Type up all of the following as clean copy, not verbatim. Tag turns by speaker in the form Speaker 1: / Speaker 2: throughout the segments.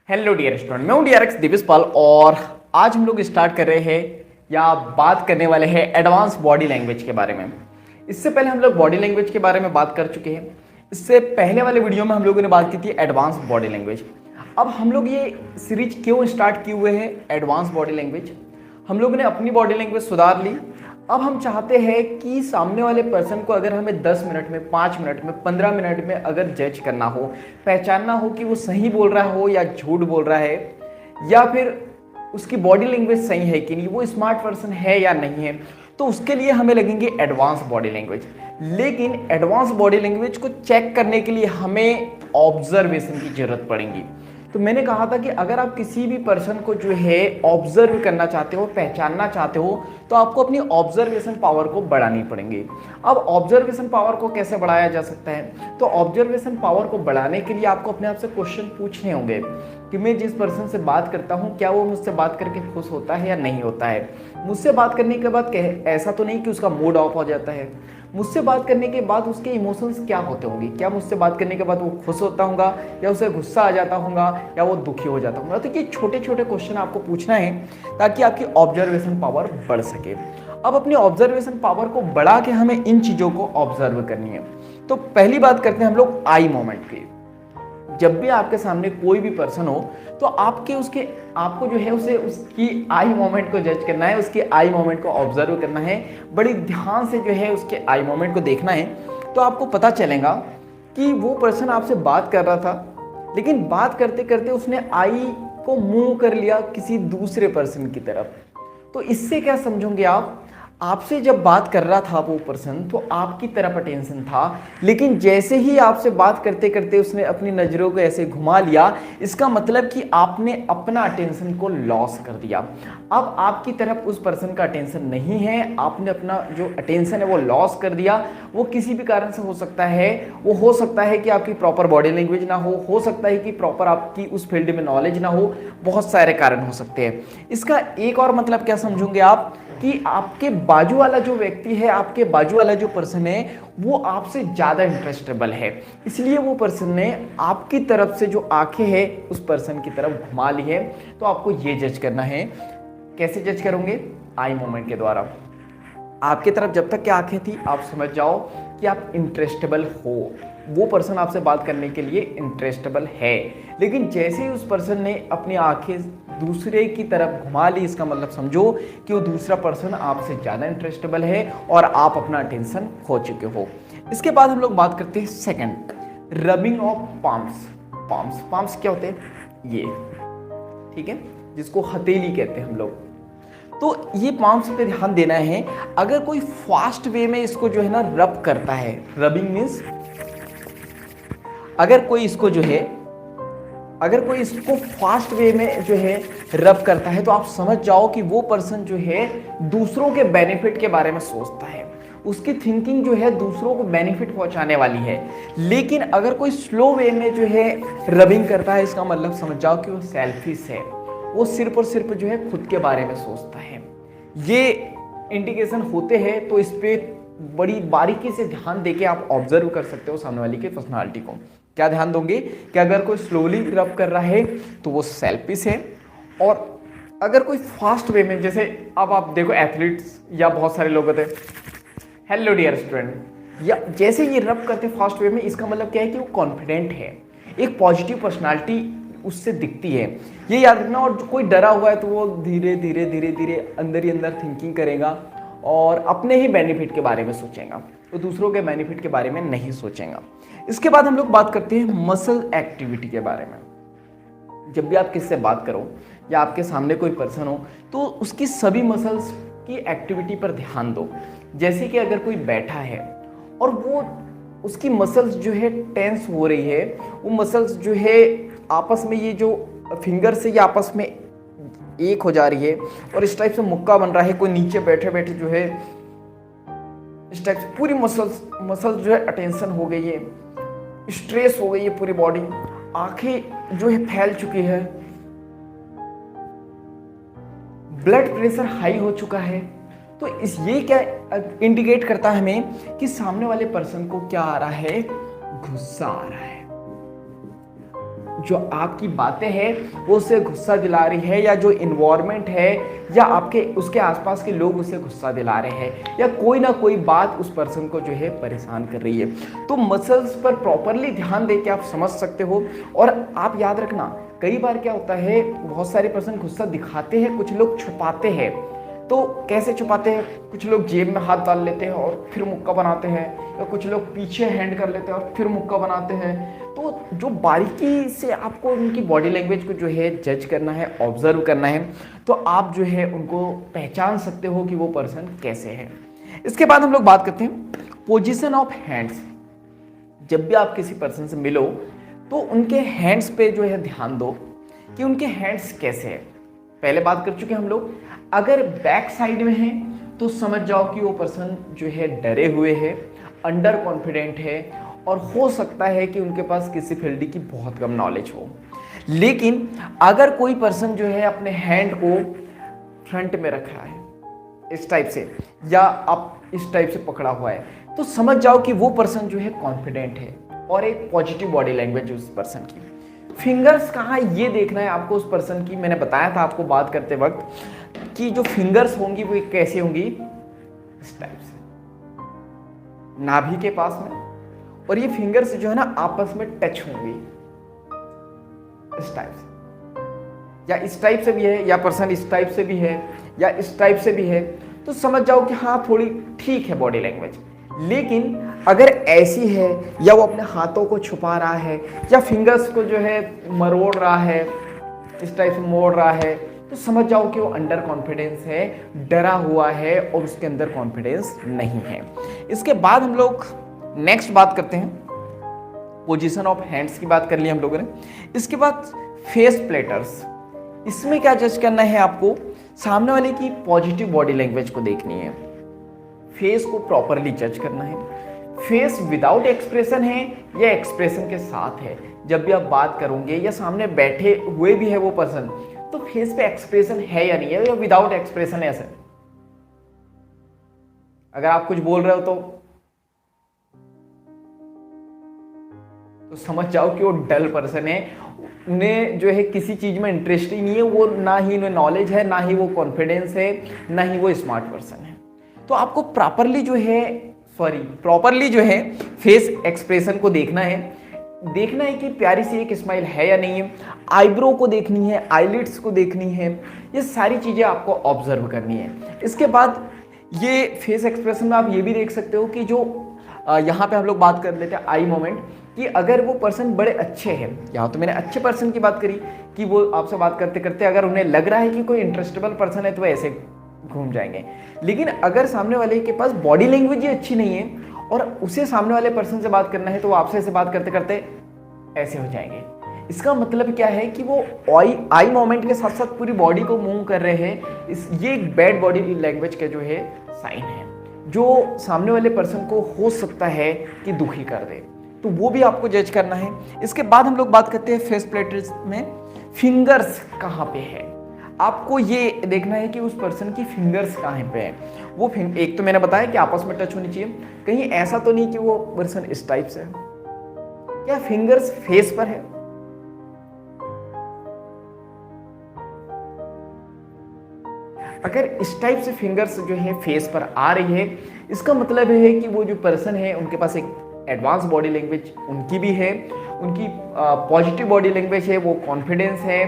Speaker 1: Hello dear student, मैं हूं DRX दिविश पाल और आज हम लोग स्टार्ट कर रहे हैं या बात करने वाले हैं एडवांस बॉडी लैंग्वेज के बारे में। इससे पहले हम लोग बॉडी लैंग्वेज के बारे में बात कर चुके हैं। इससे पहले वाले वीडियो में हम लोगों ने बात की थी एडवांस बॉडी लैंग्वेज। अब हम लोग ये सीरीज क्यों स्टार्ट किए हुए हैं एडवांस बॉडी लैंग्वेज? हम लोगों ने अपनी बॉडी लैंग्वेज सुधार ली। अब हम चाहते हैं कि सामने वाले पर्सन को अगर हमें 10 मिनट में, 5 मिनट में, 15 मिनट में अगर जज करना हो, पहचानना हो कि वो सही बोल रहा हो या झूठ बोल रहा है, या फिर उसकी बॉडी लैंग्वेज सही है कि नहीं, वो स्मार्ट पर्सन है या नहीं है, तो उसके लिए हमें लगेंगे एडवांस बॉडी लैंग्वेज। लेकिन एडवांस बॉडी लैंग्वेज को चेक करने के लिए हमें ऑब्जर्वेशन की जरूरत पड़ेगी। तो मैंने कहा था कि अगर आप किसी भी पर्सन को जो है ऑब्जर्व करना चाहते हो, पहचानना चाहते हो, तो आपको अपनी ऑब्जर्वेशन पावर को बढ़ानी पड़ेंगी। अब ऑब्जर्वेशन पावर को कैसे बढ़ाया जा सकता है? तो ऑब्जर्वेशन पावर को बढ़ाने के लिए आपको अपने आप से क्वेश्चन पूछने होंगे कि मैं जिस पर्सन से बात करता हूँ, क्या वो मुझसे बात करके खुश होता है या नहीं होता है। मुझसे बात करने के बाद ऐसा तो नहीं कि उसका मूड ऑफ हो जाता है। मुझसे बात करने के बाद उसके इमोशंस क्या होते होंगे? क्या मुझसे बात करने के बाद वो खुश होता होगा, या उसे गुस्सा आ जाता होगा, या वो दुखी हो जाता होगा? तो ये छोटे छोटे क्वेश्चन आपको पूछना है ताकि आपकी ऑब्जर्वेशन पावर बढ़ सके। अब अपनी ऑब्जर्वेशन पावर को बढ़ा के हमें इन चीज़ों को ऑब्जर्व करनी है। तो पहली बात करते हैं हम लोग आई मोमेंट की। जब भी आपके सामने कोई भी पर्सन हो तो आपको जो है उसे उसकी आई मोमेंट को जज करना है, उसकी आई मोमेंट को ऑब्जर्व करना है, बड़ी ध्यान से जो है उसके आई मोमेंट को देखना है। तो आपको पता चलेगा कि वो पर्सन आपसे बात कर रहा था, लेकिन बात करते करते उसने आई को मूव कर लिया किसी दूसरे पर्सन की तरफ। तो इससे क्या समझोगे आप? आपसे जब बात कर रहा था वो पर्सन तो आपकी तरफ अटेंशन था, लेकिन जैसे ही आपसे बात करते करते उसने अपनी नज़रों को ऐसे घुमा लिया, इसका मतलब कि आपने अपना अटेंशन को लॉस कर दिया। अब आपकी तरफ उस पर्सन का अटेंशन नहीं है, आपने अपना जो अटेंशन है वो लॉस कर दिया। वो किसी भी कारण से हो सकता है, वो हो सकता है कि आपकी प्रॉपर बॉडी लैंग्वेज ना हो सकता है कि प्रॉपर आपकी उस फील्ड में नॉलेज ना हो, बहुत सारे कारण हो सकते हैं। इसका एक और मतलब क्या समझोगे आप कि आपके बाजू वाला जो व्यक्ति है, आपके बाजू वाला जो पर्सन है, वो आपसे ज़्यादा इंटरेस्टेबल है, इसलिए वो पर्सन ने आपकी तरफ से जो आंखें हैं उस पर्सन की तरफ घुमा ली है। तो आपको ये जज करना है। कैसे जज करोगे? आई मोमेंट के द्वारा। आपकी तरफ जब तक की आंखें थी आप समझ जाओ कि आप इंटरेस्टेबल हो, वो पर्सन आपसे बात करने के लिए इंटरेस्टेबल है। लेकिन जैसे ही उस पर्सन ने अपनी आंखें दूसरे की तरफ घुमा ली, इसका मतलब समझो कि वो दूसरा पर्सन आपसे ज़्यादा इंटरेस्टेबल है और आप अपना अटेंशन खो चुके हो। इसके बाद हम लोग बात करते हैं second, rubbing of palms. Palms क्या होते हैं? ये, ठीक है, जिसको हथेली कहते हैं हम लोग। तो ये पाम्स पे ध्यान देना है। अगर कोई फास्ट वे में इसको जो है ना रब करता है, रबिंग मीन्स अगर कोई इसको फास्ट वे में जो है रब करता है, तो आप समझ जाओ कि वो पर्सन जो है दूसरों के बेनिफिट के बारे में सोचता है, उसकी थिंकिंग जो है दूसरों को बेनिफिट पहुंचाने वाली है। लेकिन अगर कोई स्लो वे में जो है रबिंग करता है, इसका मतलब समझ जाओ कि वो सेल्फिश है, वो सिर्फ और सिर्फ जो है खुद के बारे में सोचता है। ये इंडिकेशन होते हैं, तो इस पे बड़ी बारीकी से ध्यान देके आप ऑब्जर्व कर सकते हो सामने वाली की पर्सनालिटी को। क्या ध्यान दोगे कि अगर कोई स्लोली रब कर रहा है तो वो सेल्फिश है, और अगर कोई फास्ट वे में, जैसे अब आप देखो एथलीट्स या बहुत सारे लोग होते हैं, हेलो डियर स्टूडेंट, या जैसे ये रब करते फास्ट वे में, इसका मतलब क्या है कि वो कॉन्फिडेंट है, एक पॉजिटिव पर्सनालिटी उससे दिखती है। ये याद रखना। और कोई डरा हुआ है तो वो धीरे धीरे धीरे धीरे अंदर ही अंदर थिंकिंग करेगा और अपने ही बेनिफिट के बारे में सोचेगा, तो दूसरों के बेनिफिट के बारे में नहीं सोचेगा। इसके बाद हम लोग बात करते हैं मसल एक्टिविटी के बारे में। जब भी आप किससे बात करो या आपके सामने कोई पर्सन हो, तो उसकी सभी मसल्स की एक्टिविटी पर ध्यान दो। जैसे कि अगर कोई बैठा है और वो उसकी मसल्स जो है टेंस हो रही है, वो मसल्स जो है आपस में, ये जो फिंगर से ये आपस में एक हो जा रही है और इस टाइप से मुक्का बन रहा है, कोई नीचे बैठे बैठे जो है इस टाइप से पूरी मसल्स जो है अटेंशन हो गई है, स्ट्रेस हो गई है पूरी बॉडी, आंखें जो है फैल चुकी है, ब्लड प्रेशर हाई हो चुका है। तो ये क्या इंडिकेट करता है हमें कि सामने वाले पर्सन को क्या आ रहा है? गुस्सा आ रहा है। जो आपकी बातें हैं वो उसे गुस्सा दिला रही है, या जो इन्वायरमेंट है या आपके उसके आसपास के लोग उसे गुस्सा दिला रहे हैं, या कोई ना कोई बात उस पर्सन को जो है परेशान कर रही है। तो मसल्स पर प्रॉपरली ध्यान दे के आप समझ सकते हो। और आप याद रखना, कई बार क्या होता है, बहुत सारे पर्सन गुस्सा दिखाते हैं, कुछ लोग छुपाते हैं। तो कैसे छुपाते हैं? कुछ लोग जेब में हाथ डाल लेते हैं और फिर मुक्का बनाते हैं, या कुछ लोग पीछे हैंड कर लेते हैं और फिर मुक्का बनाते हैं। तो जो बारीकी से आपको उनकी बॉडी लैंग्वेज को जो है जज करना है, ऑब्जर्व करना है, तो आप जो है उनको पहचान सकते हो कि वो पर्सन कैसे है। इसके बाद हम लोग बात करते हैं पोजीशन ऑफ हैंड्स। जब भी आप किसी पर्सन से मिलो तो उनके हैंड्स पे जो है ध्यान दो कि उनके हैंड्स कैसे हैं। पहले बात कर चुके हम लोग, अगर बैक साइड में है तो समझ जाओ कि वो पर्सन जो है डरे हुए है, अंडर कॉन्फिडेंट है, और हो सकता है कि उनके पास किसी फील्ड की बहुत कम नॉलेज हो। लेकिन अगर कोई पर्सन जो है अपने हैंड को फ्रंट में रख रहा है इस टाइप से, या आप इस टाइप से पकड़ा हुआ है, तो समझ जाओ कि वो पर्सन जो है कॉन्फिडेंट है और एक पॉजिटिव बॉडी लैंग्वेज उस पर्सन की। फिंगर्स कहाँ, ये देखना है आपको उस पर्सन की। मैंने बताया था आपको बात करते वक्त कि जो फिंगर्स होंगी वो कैसे होंगी, इस टाइप से नाभि के पास में, और ये फिंगर्स जो है ना आपस में टच होंगी इस टाइप से, या इस टाइप से भी है, या पर्सन इस टाइप से भी है, या इस टाइप से भी है। तो समझ जाओ कि हाँ थोड़ी ठीक है बॉडी लैंग्वेज। लेकिन अगर ऐसी है, या वो अपने हाथों को छुपा रहा है, या फिंगर्स को जो है मरोड़ रहा है, इस टाइप से मोड़ रहा है, तो समझ जाओ कि वो अंडर कॉन्फिडेंस है, डरा हुआ है और उसके अंदर कॉन्फिडेंस नहीं है। इसके बाद हम लोग नेक्स्ट बात करते हैं, पोजीशन ऑफ हैंड्स की बात कर ली हम लोगों ने। इसके बाद फेस प्लेटर्स। इसमें क्या जज करना है आपको, सामने वाले की पॉजिटिव बॉडी लैंग्वेज को देखनी है, फेस को प्रॉपरली जज करना है। फेस विदाउट एक्सप्रेशन है या एक्सप्रेशन के साथ है। जब भी आप बात करोगे या सामने बैठे हुए भी है वो पर्सन, तो फेस पे एक्सप्रेशन है या नहीं है, या विदाउट एक्सप्रेशन है ऐसा। अगर आप कुछ बोल रहे हो तो समझ जाओ कि वो डल पर्सन है, उन्हें जो है किसी चीज में इंटरेस्ट ही नहीं है, वो ना ही उन्हें नॉलेज है, ना ही वो कॉन्फिडेंस है, ना ही वो स्मार्ट पर्सन है। तो आपको प्रॉपरली जो है फेस एक्सप्रेशन को देखना है कि प्यारी सी एक स्माइल है या नहीं है, आईब्रो को देखनी है, आईलिड्स को देखनी है, ये सारी चीजें आपको ऑब्जर्व करनी है। इसके बाद ये फेस एक्सप्रेशन में आप ये भी देख सकते हो कि जो यहाँ पे हम लोग बात कर लेते हैं आई मोमेंट, कि अगर वो पर्सन बड़े अच्छे हैं, यहाँ तो मैंने अच्छे पर्सन की बात करी कि वो आपसे बात करते करते अगर उन्हें लग रहा है कि कोई इंटरेस्टेबल पर्सन है तो ऐसे घूम जाएंगे। लेकिन अगर सामने वाले के पास बॉडी लैंग्वेज ही अच्छी नहीं है और उसे सामने वाले पर्सन से बात करना है, तो वो आपसे ऐसे बात करते करते ऐसे हो जाएंगे। इसका मतलब क्या है कि वो आई मोमेंट के साथ साथ पूरी बॉडी को मूव कर रहे हैं। ये एक बैड बॉडी लैंग्वेज का जो है साइन है, जो सामने वाले पर्सन को हो सकता है कि दुखी कर दे, तो वो भी आपको जज करना है। इसके बाद हम लोग बात करते हैं फेस प्लेटर्स में फिंगर्स कहाँ पे है। आपको ये देखना है कि उस पर्सन की फिंगर्स कहाँ पे है। वो एक तो मैंने बताया कि आपस में टच होनी चाहिए, कहीं ऐसा तो नहीं कि वो पर्सन इस टाइप से है, क्या फिंगर्स फेस पर है। अगर इस टाइप से फिंगर्स जो है फेस पर आ रही है, इसका मतलब है कि वो जो पर्सन है उनके पास एक एडवांस बॉडी लैंग्वेज उनकी भी है, उनकी पॉजिटिव बॉडी लैंग्वेज है, वो कॉन्फिडेंस है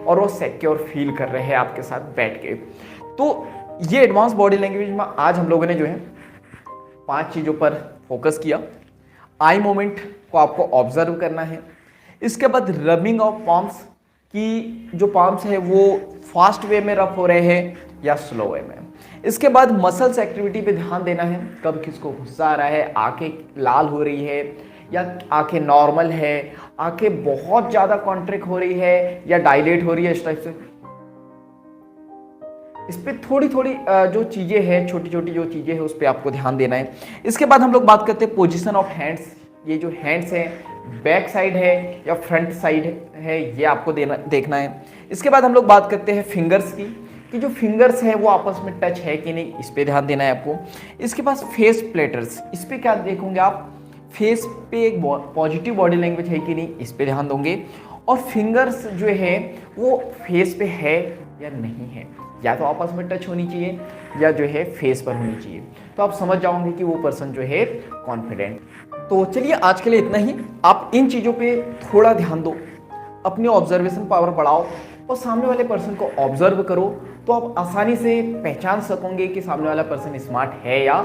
Speaker 1: और वो सिक्योर फील कर रहे हैं आपके साथ बैठ के। तो ये एडवांस बॉडी लैंग्वेज में आज हम लोगों ने जो है 5 चीज़ों पर फोकस किया। आई मोमेंट को आपको ऑब्जर्व करना है। इसके बाद रबिंग ऑफ पाम्स, कि जो पाम्स है वो फास्ट वे में रब हो रहे हैं या स्लो वे में। इसके बाद मसल्स एक्टिविटी पे ध्यान देना है, कब किसको गुस्सा आ रहा है, आंखें लाल हो रही है या आंखें नॉर्मल है, आंखें बहुत ज़्यादा कॉन्ट्रैक्ट हो रही है या डायलेट हो रही है, इस टाइप से। इस पर थोड़ी थोड़ी जो चीज़ें हैं, छोटी छोटी जो चीज़ें हैं उस पर आपको ध्यान देना है। इसके बाद हम लोग बात करते हैं पोजीशन ऑफ हैंड्स। ये जो हैंड्स हैं बैक साइड है या फ्रंट साइड है, ये आपको देखना है। इसके बाद हम लोग बात करते हैं फिंगर्स की, कि जो फिंगर्स है वो आपस में टच है कि नहीं, इस पे ध्यान देना है आपको। इसके पास फेस प्लेटर्स, इस पे क्या देखोगे आप, फेस पे एक पॉजिटिव बॉडी लैंग्वेज है कि नहीं, इस पे ध्यान दोगे। और फिंगर्स जो है वो फेस पे है या नहीं है, या तो आपस में टच होनी चाहिए या जो है फेस पर होनी चाहिए, तो आप समझ जाओगे कि वो पर्सन जो है कॉन्फिडेंट। तो चलिए आज के लिए इतना ही। आप इन चीज़ों पे थोड़ा ध्यान दो, अपनी ऑब्जर्वेशन पावर बढ़ाओ और सामने वाले पर्सन को ऑब्जर्व करो, तो आप आसानी से पहचान सकोगे कि सामने वाला पर्सन स्मार्ट है या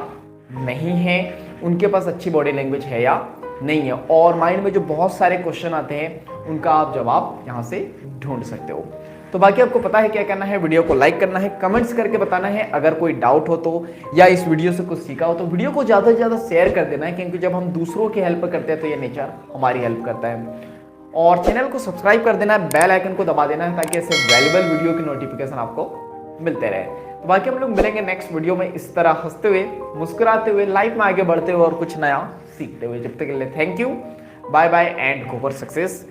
Speaker 1: नहीं है, उनके पास अच्छी बॉडी लैंग्वेज है या नहीं है। और माइंड में जो बहुत सारे क्वेश्चन आते हैं उनका आप जवाब यहाँ से ढूंढ सकते हो। तो बाकी आपको पता है क्या करना है, वीडियो को लाइक करना है, कमेंट्स करके बताना है अगर कोई डाउट हो तो, या इस वीडियो से कुछ सीखा हो तो वीडियो को ज़्यादा से ज़्यादा शेयर कर देना है, क्योंकि जब हम दूसरों की हेल्प करते हैं तो ये नेचर हमारी हेल्प करता है। और चैनल को सब्सक्राइब कर देना है, बेल आइकन को दबा देना है, ताकि ऐसे वैल्यूबल वीडियो की नोटिफिकेशन आपको मिलते रहे। तो बाकी हम लोग मिलेंगे नेक्स्ट वीडियो में इस तरह हंसते हुए, मुस्कुराते हुए, लाइफ में आगे बढ़ते हुए और कुछ नया सीखते हुए। जब तक के लिए thank you, bye bye and go for success.